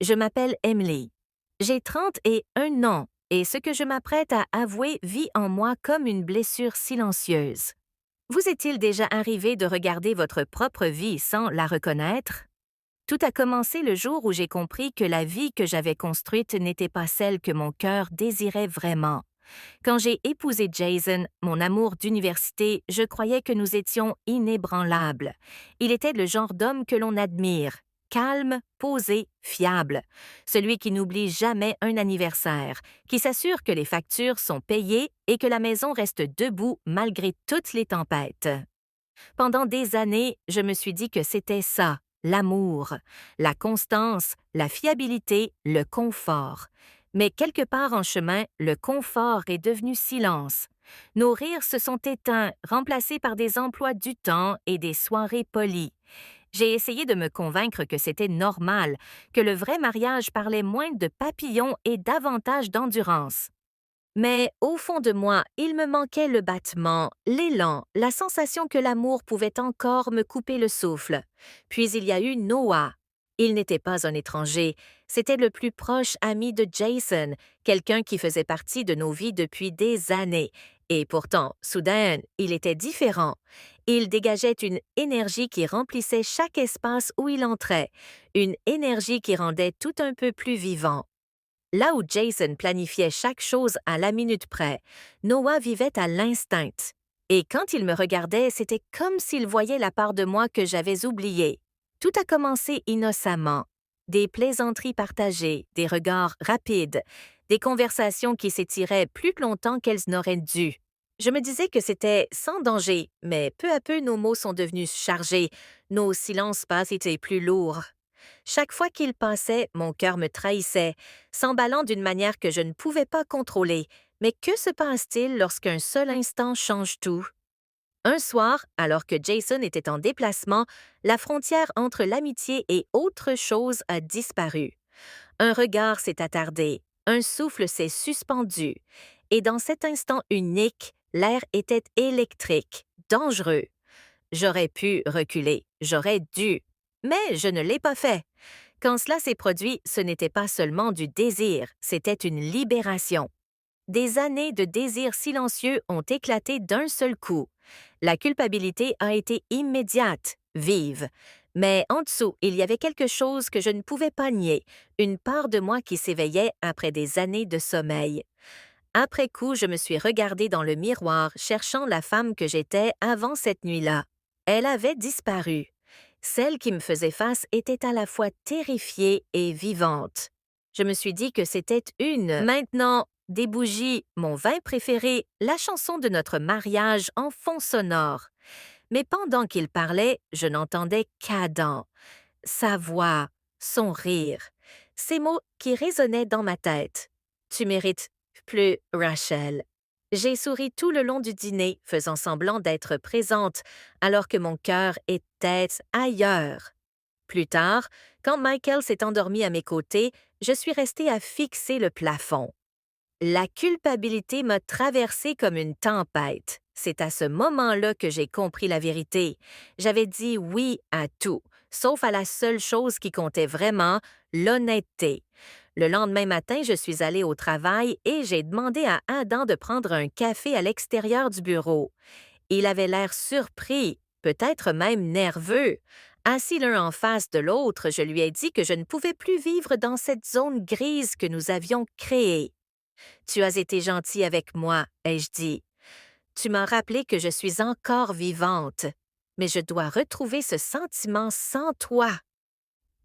Je m'appelle Emily. J'ai 31 ans et ce que je m'apprête à avouer vit en moi comme une blessure silencieuse. Vous est-il déjà arrivé de regarder votre propre vie sans la reconnaître? Tout a commencé le jour où j'ai compris que la vie que j'avais construite n'était pas celle que mon cœur désirait vraiment. Quand j'ai épousé Jason, mon amour d'université, je croyais que nous étions inébranlables. Il était le genre d'homme que l'on admire, calme, posé, fiable, celui qui n'oublie jamais un anniversaire, qui s'assure que les factures sont payées et que la maison reste debout malgré toutes les tempêtes. Pendant des années, je me suis dit que c'était ça, l'amour, la constance, la fiabilité, le confort. Mais quelque part en chemin, le confort est devenu silence. Nos rires se sont éteints, remplacés par des emplois du temps et des soirées polies. J'ai essayé de me convaincre que c'était normal, que le vrai mariage parlait moins de papillons et davantage d'endurance. Mais au fond de moi, il me manquait le battement, l'élan, la sensation que l'amour pouvait encore me couper le souffle. Puis il y a eu Noah. Il n'était pas un étranger, c'était le plus proche ami de Jason, quelqu'un qui faisait partie de nos vies depuis des années. Et pourtant, soudain, il était différent. Il dégageait une énergie qui remplissait chaque espace où il entrait, une énergie qui rendait tout un peu plus vivant. Là où Jason planifiait chaque chose à la minute près, Noah vivait à l'instinct. Et quand il me regardait, c'était comme s'il voyait la part de moi que j'avais oubliée. Tout a commencé innocemment. Des plaisanteries partagées, des regards rapides, des conversations qui s'étiraient plus longtemps qu'elles n'auraient dû. Je me disais que c'était sans danger, mais peu à peu nos mots sont devenus chargés, nos silences passent étaient plus lourds. Chaque fois qu'il passait, mon cœur me trahissait, s'emballant d'une manière que je ne pouvais pas contrôler. Mais que se passe-t-il lorsqu'un seul instant change tout? Un soir, alors que Jason était en déplacement, la frontière entre l'amitié et autre chose a disparu. Un regard s'est attardé, un souffle s'est suspendu, et dans cet instant unique, l'air était électrique, dangereux. J'aurais pu reculer, j'aurais dû, mais je ne l'ai pas fait. Quand cela s'est produit, ce n'était pas seulement du désir, c'était une libération. Des années de désir silencieux ont éclaté d'un seul coup. La culpabilité a été immédiate, vive. Mais en dessous, il y avait quelque chose que je ne pouvais pas nier, une part de moi qui s'éveillait après des années de sommeil. Après coup, je me suis regardée dans le miroir, cherchant la femme que j'étais avant cette nuit-là. Elle avait disparu. Celle qui me faisait face était à la fois terrifiée et vivante. Je me suis dit que c'était une. Maintenant, des bougies, mon vin préféré, la chanson de notre mariage en fond sonore. Mais pendant qu'il parlait, je n'entendais qu'Adam. Sa voix, son rire, ces mots qui résonnaient dans ma tête. Tu mérites plus, Rachel. J'ai souri tout le long du dîner, faisant semblant d'être présente, alors que mon cœur était ailleurs. Plus tard, quand Michael s'est endormi à mes côtés, je suis restée à fixer le plafond. La culpabilité m'a traversée comme une tempête. C'est à ce moment-là que j'ai compris la vérité. J'avais dit oui à tout, sauf à la seule chose qui comptait vraiment, l'honnêteté. Le lendemain matin, je suis allée au travail et j'ai demandé à Adam de prendre un café à l'extérieur du bureau. Il avait l'air surpris, peut-être même nerveux. Assis l'un en face de l'autre, je lui ai dit que je ne pouvais plus vivre dans cette zone grise que nous avions créée. Tu as été gentil avec moi, ai-je dit. Tu m'as rappelé que je suis encore vivante, mais je dois retrouver ce sentiment sans toi.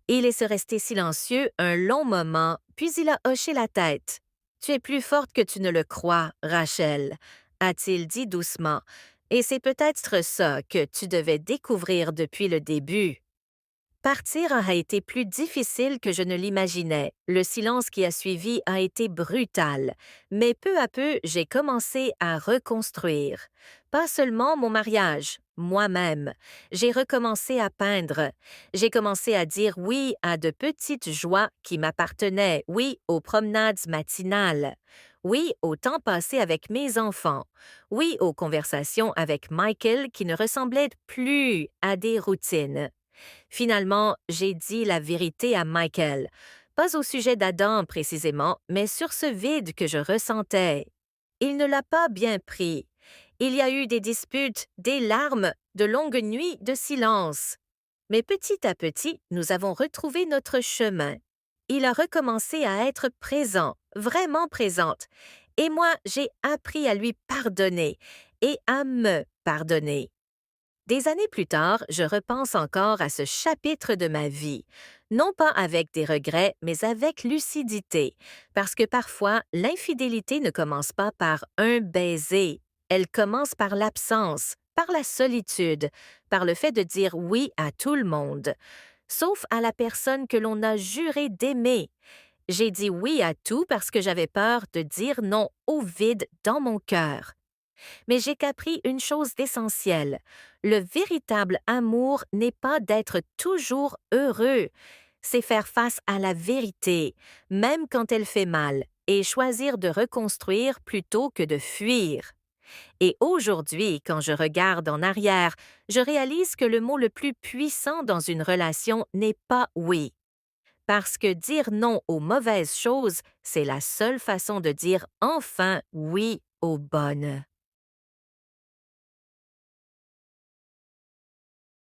Il est resté silencieux un long moment, puis il a hoché la tête. Tu es plus forte que tu ne le crois, Rachel, a-t-il dit doucement, et c'est peut-être ça que tu devais découvrir depuis le début. Partir a été plus difficile que je ne l'imaginais. Le silence qui a suivi a été brutal, mais peu à peu, j'ai commencé à reconstruire. Pas seulement mon mariage, moi-même. J'ai recommencé à peindre. J'ai commencé à dire oui à de petites joies qui m'appartenaient, oui aux promenades matinales, oui au temps passé avec mes enfants, oui aux conversations avec Michael qui ne ressemblaient plus à des routines. Finalement, j'ai dit la vérité à Michael. Pas au sujet d'Adam précisément, mais sur ce vide que je ressentais. Il ne l'a pas bien pris. Il y a eu des disputes, des larmes, de longues nuits de silence. Mais petit à petit, nous avons retrouvé notre chemin. Il a recommencé à être présent, vraiment présente, et moi j'ai appris à lui pardonner et à me pardonner. Des années plus tard, je repense encore à ce chapitre de ma vie, non pas avec des regrets, mais avec lucidité, parce que parfois, l'infidélité ne commence pas par un baiser, elle commence par l'absence, par la solitude, par le fait de dire oui à tout le monde, sauf à la personne que l'on a juré d'aimer. J'ai dit oui à tout parce que j'avais peur de dire non au vide dans mon cœur. Mais j'ai compris une chose d'essentielle. Le véritable amour n'est pas d'être toujours heureux, c'est faire face à la vérité, même quand elle fait mal, et choisir de reconstruire plutôt que de fuir. Et aujourd'hui, quand je regarde en arrière, je réalise que le mot le plus puissant dans une relation n'est pas oui. Parce que dire non aux mauvaises choses, c'est la seule façon de dire enfin oui aux bonnes.